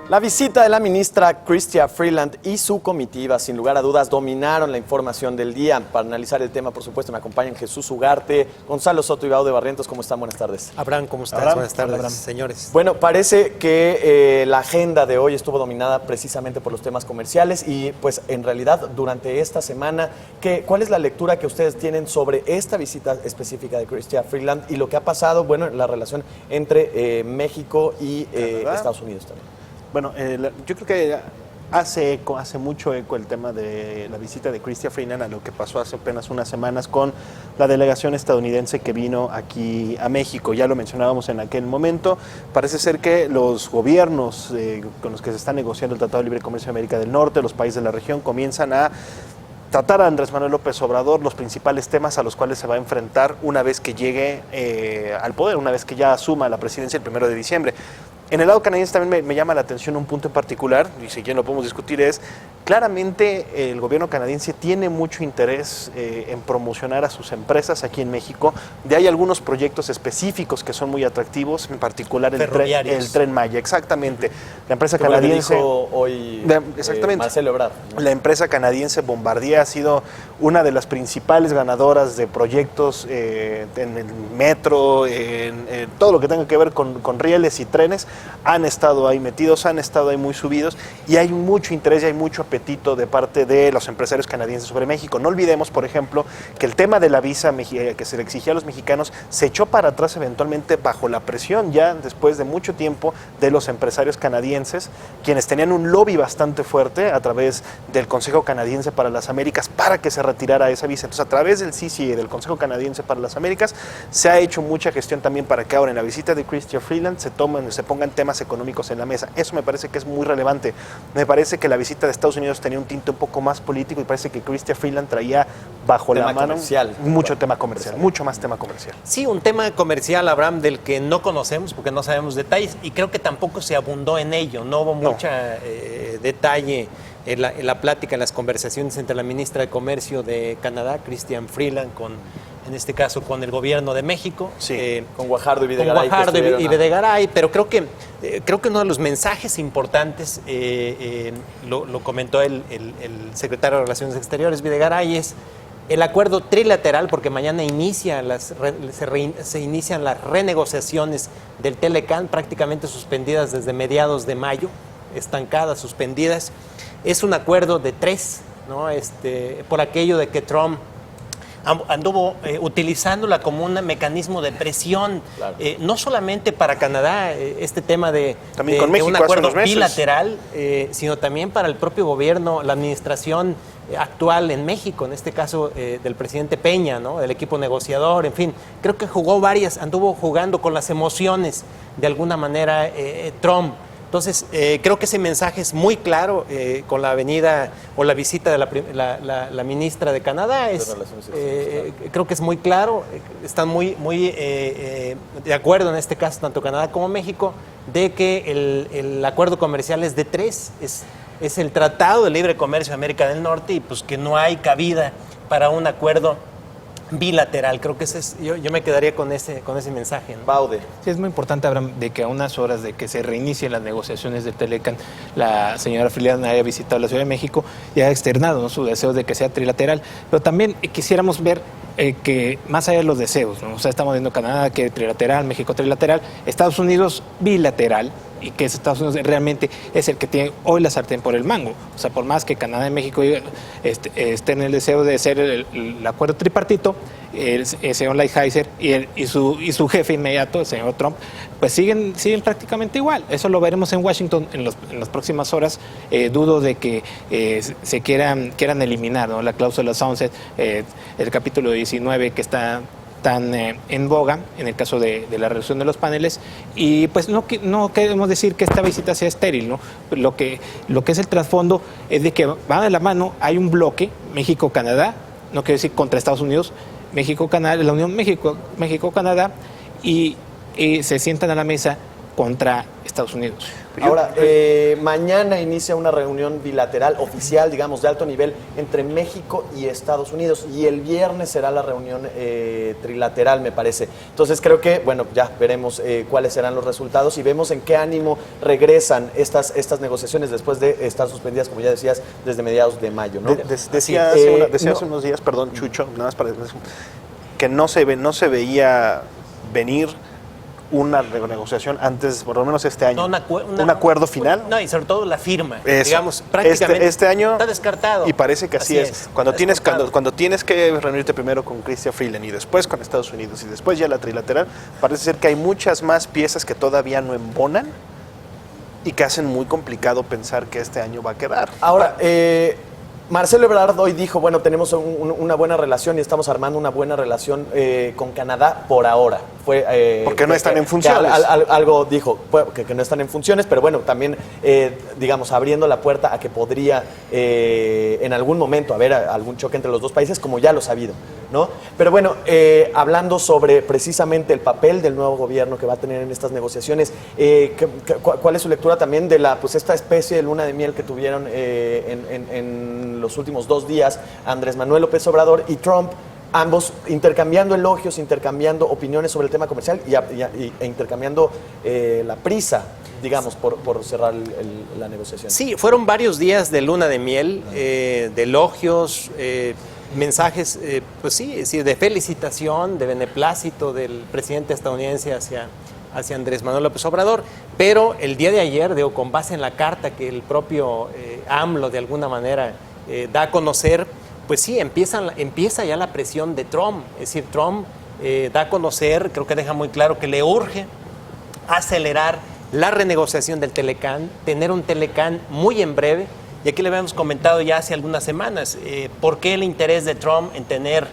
La visita de la ministra Chrystia Freeland y su comitiva, sin lugar a dudas, dominaron la información del día. Para analizar el tema, por supuesto, me acompañan Jesús Ugarte, Gonzalo Soto y Baude Barrientos. ¿Cómo están? Buenas tardes. Abraham, ¿cómo estás? Buenas tardes, señores. Bueno, parece que la agenda de hoy estuvo dominada precisamente por los temas comerciales y, pues, en realidad, durante esta semana, ¿cuál es la lectura que ustedes tienen sobre esta visita específica de Chrystia Freeland y lo que ha pasado, bueno, la relación entre México y Estados Unidos también? Bueno, yo creo que hace mucho eco el tema de la visita de Chrystia Freeland a lo que pasó hace apenas unas semanas con la delegación estadounidense que vino aquí a México. Ya lo mencionábamos en aquel momento. Parece ser que los gobiernos con los que se está negociando el Tratado de Libre Comercio de América del Norte, los países de la región, comienzan a tratar a Andrés Manuel López Obrador los principales temas a los cuales se va a enfrentar una vez que llegue al poder, una vez que ya asuma la presidencia el 1 de diciembre. En el lado canadiense también me llama la atención un punto en particular, y si quieren lo podemos discutir, es claramente el gobierno canadiense tiene mucho interés en promocionar a sus empresas aquí en México. Hay algunos proyectos específicos que son muy atractivos, en particular el Tren Maya, exactamente. La empresa canadiense... Dijo hoy Marcelo Ebrard, ¿no? La empresa canadiense Bombardier ha sido una de las principales ganadoras de proyectos en el metro, en todo lo que tenga que ver con rieles y trenes. Han estado ahí metidos, han estado ahí muy subidos y hay mucho interés y hay mucho apetito de parte de los empresarios canadienses sobre México. No olvidemos, por ejemplo, que el tema de la visa que se le exigía a los mexicanos se echó para atrás eventualmente bajo la presión ya después de mucho tiempo de los empresarios canadienses, quienes tenían un lobby bastante fuerte a través del Consejo Canadiense para las Américas para que se retirara esa visa. Entonces, a través del CCA y del Consejo Canadiense para las Américas se ha hecho mucha gestión también para que ahora en la visita de Chrystia Freeland se pongan temas económicos en la mesa. Eso me parece que es muy relevante. Me parece que la visita de Estados Unidos tenía un tinte un poco más político y parece que Chrystia Freeland traía bajo la mano mucho tema comercial, mucho más tema comercial. Sí, un tema comercial, Abraham, del que no conocemos porque no sabemos detalles y creo que tampoco se abundó en ello. No hubo mucha detalle en la plática, en las conversaciones entre la ministra de Comercio de Canadá, Chrystia Freeland, en este caso con el gobierno de México, con Guajardo y Videgaray. Con Guajardo y Videgaray, pero creo que uno de los mensajes importantes, lo comentó el secretario de Relaciones Exteriores, Videgaray, es el acuerdo trilateral, porque mañana se inician las renegociaciones del Telecán, prácticamente suspendidas desde mediados de mayo, estancadas, suspendidas. Es un acuerdo de 3, ¿no? Por aquello de que Trump anduvo utilizándola como un mecanismo de presión, claro. No solamente para Canadá, este tema de un acuerdo bilateral, sino también para el propio gobierno, la administración actual en México, en este caso del presidente Peña, ¿no? Del equipo negociador, en fin, creo que anduvo jugando con las emociones de alguna manera Trump. Entonces, creo que ese mensaje es muy claro con la venida o la visita de la ministra de Canadá. Creo que es muy claro, están muy de acuerdo en este caso, tanto Canadá como México, de que el acuerdo comercial es de 3, es el Tratado de Libre Comercio de América del Norte y pues que no hay cabida para un acuerdo bilateral. Creo que yo me quedaría con ese mensaje, ¿no? Baude. Sí, es muy importante, Abraham, de que a unas horas de que se reinicien las negociaciones del Telecán, la señora Freeland haya visitado la Ciudad de México y haya externado, ¿no?, su deseo de que sea trilateral. Pero también quisiéramos ver que más allá de los deseos, ¿no? O sea, estamos viendo Canadá que trilateral, México trilateral, Estados Unidos bilateral, y que Estados Unidos realmente es el que tiene hoy la sartén por el mango. O sea, por más que Canadá y México estén en el deseo de hacer el acuerdo tripartito, el señor Lighthizer y su jefe inmediato, el señor Trump, pues siguen prácticamente igual. Eso lo veremos en Washington en las próximas horas. Dudo de que se quieran eliminar, ¿no?, la cláusula sunset, el capítulo 19 que está tan en boga en el caso de la reducción de los paneles, y pues no queremos decir que esta visita sea estéril, ¿no? Lo que es el trasfondo es de que va de la mano, hay un bloque México-Canadá, no quiero decir contra Estados Unidos, México-Canadá, la Unión México-Canadá, y se sientan a la mesa contra Estados Unidos. Ahora, mañana inicia una reunión bilateral oficial, digamos, de alto nivel entre México y Estados Unidos, y el viernes será la reunión trilateral, me parece. Entonces creo que, bueno, ya veremos cuáles serán los resultados y vemos en qué ánimo regresan estas negociaciones después de estar suspendidas, como ya decías, desde mediados de mayo, ¿no? Decía hace unos días, perdón, Chucho, nada más para decir, que no se veía venir una renegociación antes, por lo menos este año. No, un acuerdo final. No, y sobre todo la firma. Eso. Digamos, prácticamente este año está descartado. Y parece que así es. Cuando tienes que reunirte primero con Chrystia Freeland y después con Estados Unidos y después ya la trilateral, parece ser que hay muchas más piezas que todavía no embonan y que hacen muy complicado pensar que este año va a quedar. Ahora, Marcelo Ebrard hoy dijo, bueno, tenemos una buena relación y estamos armando una buena relación con Canadá por ahora. Porque no están en funciones. Algo dijo, que no están en funciones, pero bueno, también, digamos, abriendo la puerta a que podría en algún momento haber algún choque entre los dos países, como ya lo ha habido, ¿no? Pero bueno, hablando sobre precisamente el papel del nuevo gobierno que va a tener en estas negociaciones, ¿cuál es su lectura también de esta especie de luna de miel que tuvieron en los últimos 2 días Andrés Manuel López Obrador y Trump, ambos intercambiando elogios, intercambiando opiniones sobre el tema comercial e intercambiando la prisa, digamos, por cerrar la negociación? Sí, fueron varios días de luna de miel, de elogios, mensajes, pues sí, de felicitación, de beneplácito del presidente estadounidense hacia Andrés Manuel López Obrador, pero el día de ayer, con base en la carta que el propio AMLO de alguna manera da a conocer, pues sí, empieza ya la presión de Trump. Es decir, Trump da a conocer, creo que deja muy claro que le urge acelerar la renegociación del Telecán, tener un Telecán muy en breve. Y aquí le habíamos comentado ya hace algunas semanas por qué el interés de Trump en tener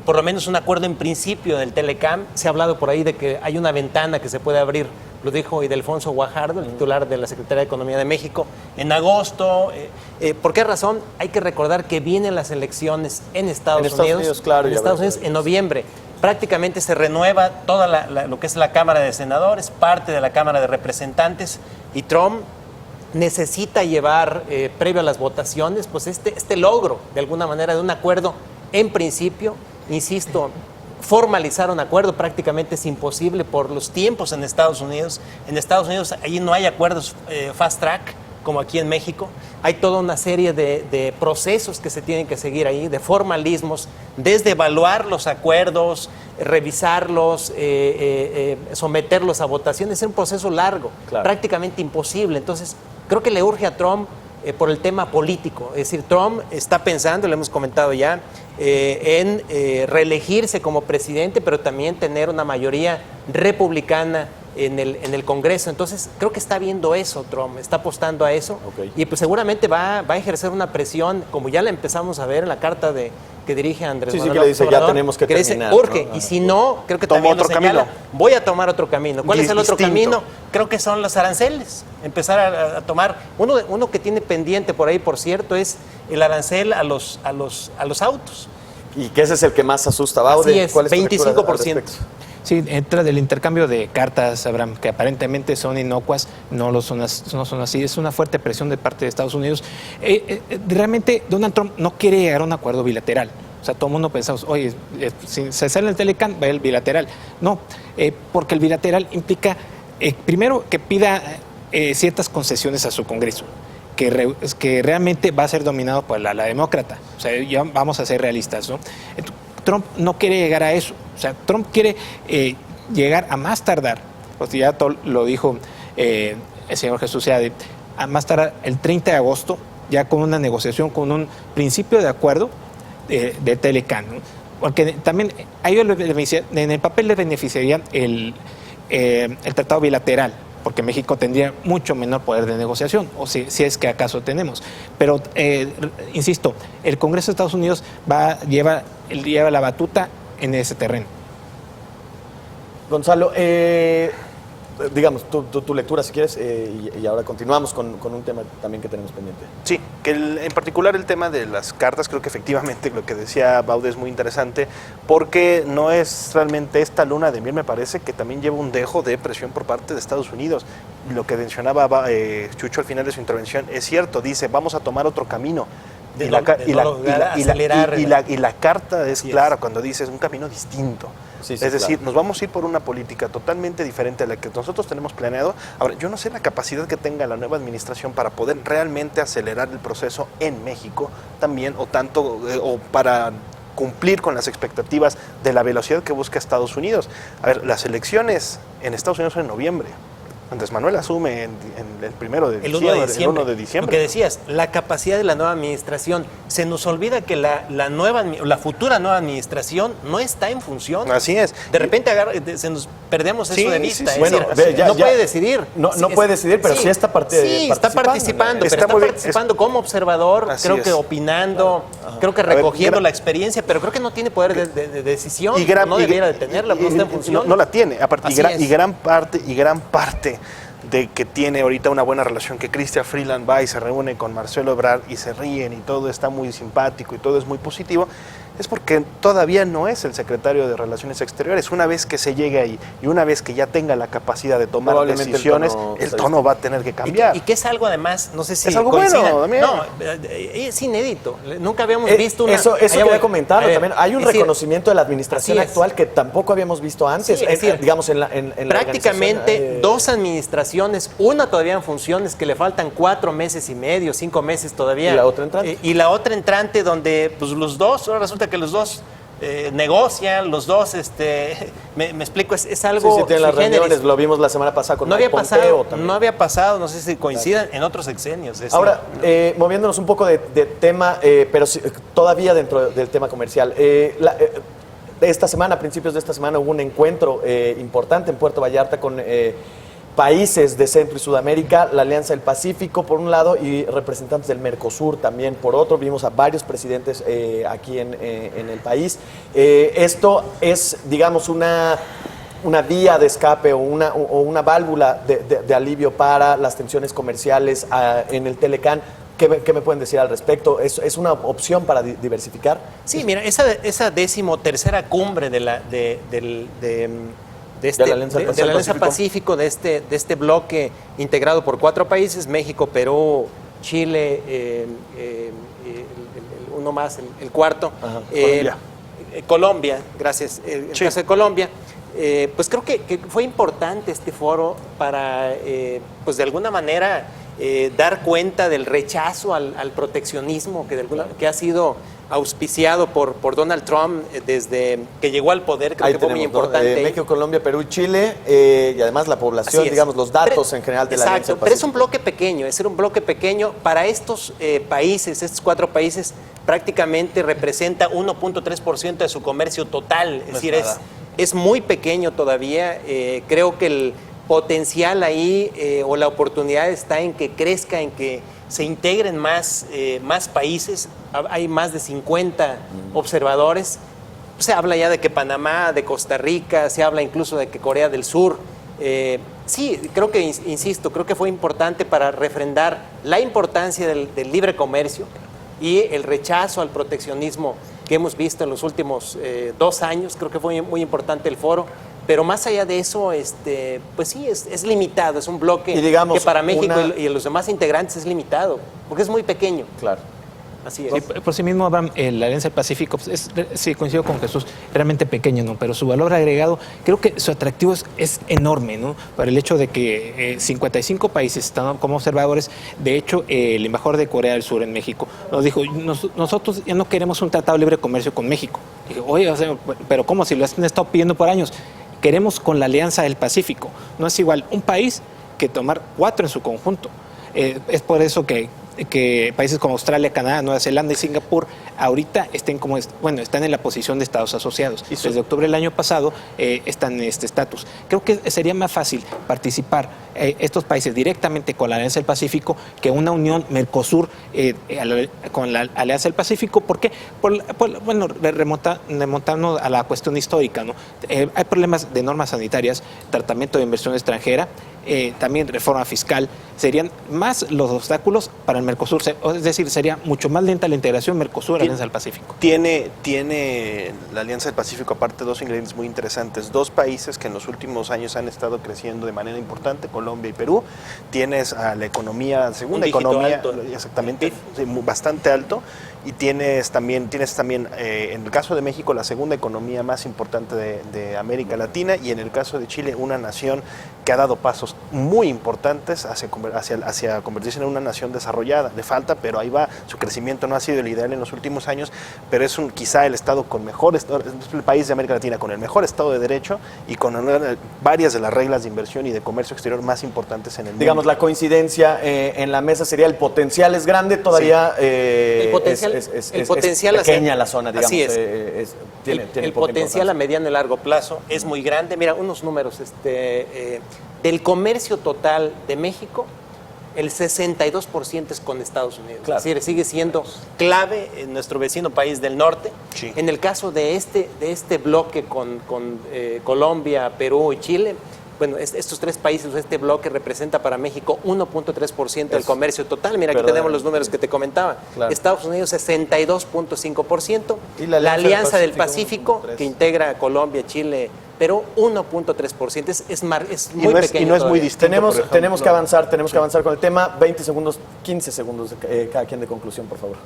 por lo menos un acuerdo en principio del Telecán. Se ha hablado por ahí de que hay una ventana que se puede abrir, lo dijo Ildefonso Guajardo, el titular de la Secretaría de Economía de México, en agosto. ¿Por qué razón? Hay que recordar que vienen las elecciones en Estados Unidos, claro, en Estados Unidos en noviembre. Prácticamente se renueva toda lo que es la Cámara de Senadores, parte de la Cámara de Representantes, y Trump necesita llevar, previo a las votaciones, pues este logro, de alguna manera, de un acuerdo en principio. Insisto, formalizar un acuerdo prácticamente es imposible por los tiempos en Estados Unidos. En Estados Unidos allí no hay acuerdos fast track como aquí en México. Hay toda una serie de procesos que se tienen que seguir ahí, de formalismos, desde evaluar los acuerdos, revisarlos, someterlos a votaciones. Es un proceso largo, claro, prácticamente imposible. Entonces, creo que le urge a Trump por el tema político. Es decir, Trump está pensando, lo hemos comentado ya, en reelegirse como presidente, pero también tener una mayoría republicana en el Congreso. Entonces, creo que está viendo eso Trump, está apostando a eso. Okay. Y pues seguramente va a ejercer una presión, como ya la empezamos a ver en la carta que dirige Andrés Manuel que le dice, Obrador, ya tenemos que terminar, dice, urge, ¿no? Y si no, creo que Toma también otro lo señala, camino. voy a tomar otro camino. ¿Cuál es el otro Distinto. camino? Creo que son los aranceles. Empezar a tomar, uno que tiene pendiente por ahí, por cierto, es el arancel a los autos. Y que ese es el que más asusta, Baude. Así es, ¿Cuál es tu lectura al 25%. respecto? Sí, entra del intercambio de cartas, Abraham, que aparentemente son inocuas, no son así. Es una fuerte presión de parte de Estados Unidos. Realmente Donald Trump no quiere llegar a un acuerdo bilateral. O sea, todo el mundo pensamos, oye, si se sale el Telecán, va el bilateral. No, porque el bilateral implica, primero, que pida ciertas concesiones a su Congreso, que realmente va a ser dominado por la demócrata. O sea, ya vamos a ser realistas, ¿no? Trump no quiere llegar a eso. O sea, Trump quiere llegar a más tardar, pues ya lo dijo el señor Jesús Seade, a más tardar el 30 de agosto, ya con una negociación, con un principio de acuerdo de Telecán, ¿no? Porque también a ellos en el papel les beneficiaría el tratado bilateral, porque México tendría mucho menor poder de negociación, o si es que acaso tenemos. Pero, insisto, el Congreso de Estados Unidos lleva la batuta en ese terreno. Gonzalo, digamos, tu lectura si quieres, y ahora continuamos con un tema también que tenemos pendiente. Sí, que en particular el tema de las cartas, creo que efectivamente lo que decía Baude es muy interesante, porque no es realmente esta luna de miel, me parece que también lleva un dejo de presión por parte de Estados Unidos. Lo que mencionaba Chucho al final de su intervención es cierto, dice, vamos a tomar otro camino. Y la carta es clara cuando dice, es un camino distinto. Sí, es decir, nos vamos a ir por una política totalmente diferente a la que nosotros tenemos planeado. Ahora, yo no sé la capacidad que tenga la nueva administración para poder realmente acelerar el proceso en México también, o para cumplir con las expectativas de la velocidad que busca Estados Unidos. A ver, las elecciones en Estados Unidos son en noviembre. Andrés Manuel asume en el 1 de diciembre. Lo que decías, la capacidad de la nueva administración. Se nos olvida que la futura nueva administración no está en función. Así es. De repente nos perdemos eso de vista. Sí. Bueno, no puede decidir. No puede decidir, pero sí está participando. Sí, está participando, pero está participando como observador, creo que opinando, creo que recogiendo la experiencia, pero creo que no tiene poder de decisión. No debiera de tenerla, no está en función. No la tiene. Y gran parte de que tiene ahorita una buena relación, que Chrystia Freeland va y se reúne con Marcelo Ebrard y se ríen y todo está muy simpático y todo es muy positivo, es porque todavía no es el secretario de Relaciones Exteriores. Una vez que se llegue ahí y una vez que ya tenga la capacidad de tomar decisiones, el tono va a tener que cambiar. Y que es algo además, no sé si es algo bueno también. No, es inédito. Nunca habíamos visto una... Eso quería comentarlo también. Hay un reconocimiento de la administración actual que tampoco habíamos visto antes. Sí, es decir, digamos, en prácticamente dos administraciones, una todavía en funciones, que le faltan 4 meses y medio, 5 meses todavía. Y la otra entrante. Y la otra entrante donde pues los dos, ahora resulta que los dos negocian, los dos, me explico, es algo... Sí, tienen las reuniones, lo vimos la semana pasada con Mike Pompeo también. No había pasado, no sé si coincidan en otros sexenios. Ahora, moviéndonos un poco de tema, pero todavía dentro del tema comercial, esta semana, a principios de esta semana, hubo un encuentro importante en Puerto Vallarta con países de Centro y Sudamérica, la Alianza del Pacífico por un lado y representantes del Mercosur también por otro. Vimos a varios presidentes aquí en el país. Esto es, digamos, una vía de escape o una válvula de alivio para las tensiones comerciales en el Telecán. ¿Qué me pueden decir al respecto? ¿Es una opción para diversificar? Sí, mira, esa 13ª cumbre de la Alianza Pacífico, de este bloque integrado por 4 países, México, Perú, Chile, uno más, el cuarto, Colombia, gracias, el caso de Colombia. Pues creo que fue importante este foro para, pues de alguna manera, dar cuenta del rechazo al proteccionismo que ha sido auspiciado por Donald Trump desde que llegó al poder. Creo que fue muy importante. México, Colombia, Perú y Chile, y además la población, digamos, los datos en general de la Alianza del Pacífico. Pero es un bloque pequeño, es un bloque pequeño. Para estos países, estos 4 países, prácticamente representa 1.3% de su comercio total. Es decir, es muy pequeño todavía. Creo que el potencial ahí o la oportunidad está en que crezca, en que se integren más países. Hay más de 50 observadores. Se habla ya de que Panamá, de Costa Rica, se habla incluso de que Corea del Sur. Sí, creo que, insisto, creo que fue importante para refrendar la importancia del libre comercio y el rechazo al proteccionismo que hemos visto en los últimos 2 años. Creo que fue muy importante el foro. Pero más allá de eso, pues sí, es limitado, es un bloque que para México y los demás integrantes es limitado, porque es muy pequeño. Claro. Así es. Sí, por sí mismo, Abraham, la Alianza del Pacífico, sí, coincido con Jesús, realmente pequeño, ¿no? Pero su valor agregado, creo que su atractivo es enorme, ¿no? Para el hecho de que 55 países están como observadores. De hecho, el embajador de Corea del Sur en México nos dijo, nosotros ya no queremos un tratado de libre comercio con México. Dije, oye, pero ¿cómo? Si lo han estado pidiendo por años. Queremos con la Alianza del Pacífico. No es igual un país que tomar 4 en su conjunto. Es por eso que que países como Australia, Canadá, Nueva Zelanda y Singapur ahorita estén están en la posición de estados asociados. Desde octubre del año pasado están en este estatus. Creo que sería más fácil participar estos países directamente con la Alianza del Pacífico que una unión Mercosur con la Alianza del Pacífico. ¿Por qué? Remontando a la cuestión histórica, ¿no? Hay problemas de normas sanitarias, tratamiento de inversión extranjera, también reforma fiscal. Serían más los obstáculos para el Mercosur, es decir, sería mucho más lenta la integración Mercosur-Alianza del Pacífico. Tiene la Alianza del Pacífico, aparte, dos ingredientes muy interesantes. Dos países que en los últimos años han estado creciendo de manera importante, Colombia y Perú. Tienes a la economía, segunda economía, alto, exactamente, bastante alto. Y tienes también en el caso de México, la segunda economía más importante de América Latina, y en el caso de Chile, una nación que ha dado pasos muy importantes hacia convertirse en una nación desarrollada. Le falta, pero ahí va. Su crecimiento no ha sido el ideal en los últimos años, pero es quizá el estado con mejor, es el país de América Latina con el mejor estado de derecho y con varias de las reglas de inversión y de comercio exterior más importantes en el mundo. Digamos, la coincidencia en la mesa sería el potencial es grande, todavía el potencial es pequeña la zona, digamos. Así es. Tiene el poca potencial importancia. a mediano y largo plazo es muy grande. Mira, unos números. Del comercio total de México, el 62% es con Estados Unidos. Claro. Es decir, sigue siendo clave en nuestro vecino país del norte. Sí. En el caso de este bloque con Colombia, Perú y Chile, bueno, estos tres países, este bloque representa para México 1.3% del comercio total. Mira, aquí tenemos los números que te comentaba. Claro. Estados Unidos 62.5%. Y La Alianza del Pacífico, 1.3. que integra a Colombia, Chile, pero 1.3%. Es muy pequeño. Y no es muy todavía. distinto. Tenemos que avanzar con el tema. 20 segundos, 15 segundos cada quien de conclusión, por favor.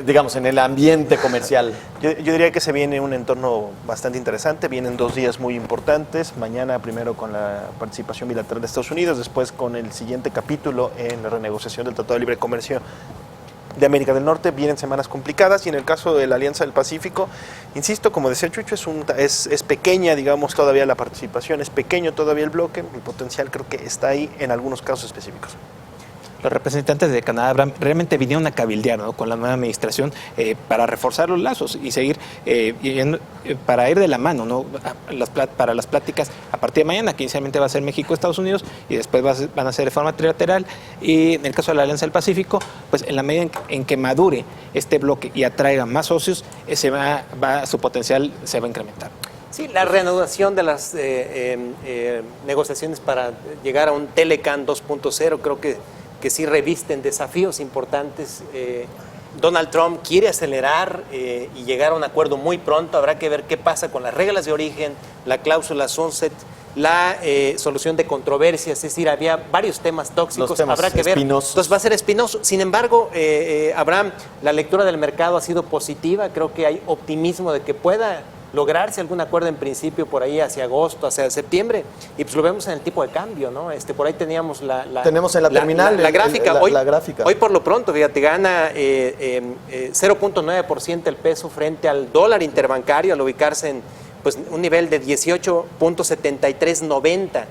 Digamos, en el ambiente comercial. Yo diría que se viene un entorno bastante interesante. Vienen 2 días muy importantes. Mañana primero con la participación bilateral de Estados Unidos, después con el siguiente capítulo en la renegociación del Tratado de Libre Comercio de América del Norte. Vienen semanas complicadas, y en el caso de la Alianza del Pacífico, insisto, como decía Chucho, es pequeña, digamos, todavía la participación, es pequeño todavía el bloque. El potencial creo que está ahí en algunos casos específicos. Los representantes de Canadá realmente vinieron a cabildear, ¿no?, con la nueva administración para reforzar los lazos y seguir para ir de la mano, ¿no?, para las pláticas a partir de mañana, que inicialmente va a ser México-Estados Unidos y después van a ser de forma trilateral. Y en el caso de la Alianza del Pacífico, pues en la medida en que madure este bloque y atraiga más socios, su potencial se va a incrementar. Sí, la reanudación de las negociaciones para llegar a un Telecan 2.0 creo que sí revisten desafíos importantes. Donald Trump quiere acelerar y llegar a un acuerdo muy pronto. Habrá que ver qué pasa con las reglas de origen, la cláusula sunset, la solución de controversias. Es decir, había varios temas tóxicos. Los temas habrá que ver. espinosos. Entonces va a ser espinoso. Sin embargo, Abraham, la lectura del mercado ha sido positiva. Creo que hay optimismo de que pueda lograrse algún acuerdo en principio por ahí hacia agosto, hacia septiembre, y pues lo vemos en el tipo de cambio, ¿no? Por ahí teníamos Tenemos en la terminal la gráfica. la gráfica. Hoy por lo pronto, fíjate, gana 0.9% el peso frente al dólar interbancario al ubicarse en pues un nivel de 18.7390.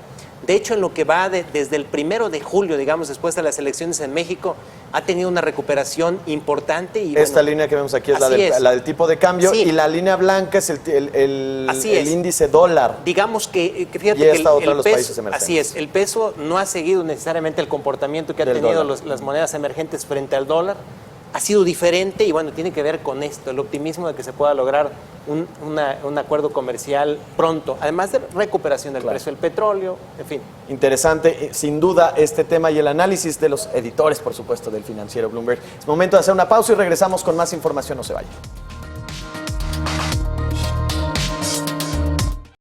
De hecho, en lo que va desde el 1 de julio, digamos, después de las elecciones en México, ha tenido una recuperación importante. Y esta línea que vemos aquí es la del tipo de cambio, sí. Y la línea blanca es el índice dólar. Digamos que fíjate Y que está otro de el los peso, países emergentes. así es, el peso no ha seguido necesariamente el comportamiento que han Del tenido dólar. las monedas emergentes frente al dólar. Ha sido diferente y bueno, tiene que ver con esto, el optimismo de que se pueda lograr un acuerdo comercial pronto, además de recuperación del precio del petróleo, en fin. Interesante, sin duda, este tema y el análisis de los editores, por supuesto, del financiero Bloomberg. Es momento de hacer una pausa y regresamos con más información, no se vayan.